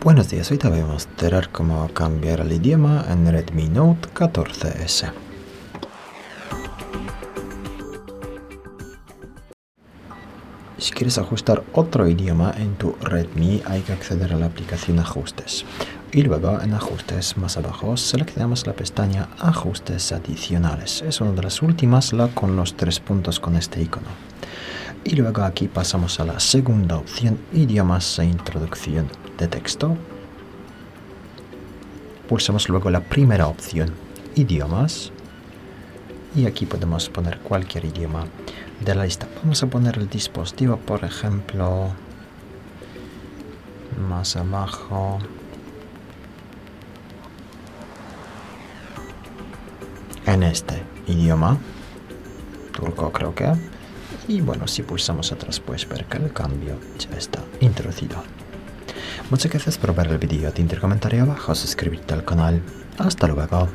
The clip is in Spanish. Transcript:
Buenos días, hoy te voy a mostrar cómo cambiar el idioma en Redmi Note 14S. Si quieres ajustar otro idioma en tu Redmi, hay que acceder a la aplicación Ajustes. Y luego en Ajustes, más abajo, seleccionamos la pestaña Ajustes adicionales. Es una de las últimas, la con los 3 puntos con este icono. Y luego aquí pasamos a la segunda opción, Idiomas e Introducción de texto. Pulsamos luego la primera opción, Idiomas. Y aquí podemos poner cualquier idioma de la lista. Vamos a poner el dispositivo, por ejemplo, más abajo. En este idioma, turco creo que. Y bueno, si pulsamos atrás puedes ver que el cambio ya está introducido. Muchas gracias por ver el vídeo. Te comentario abajo, suscribirte al canal. Hasta luego.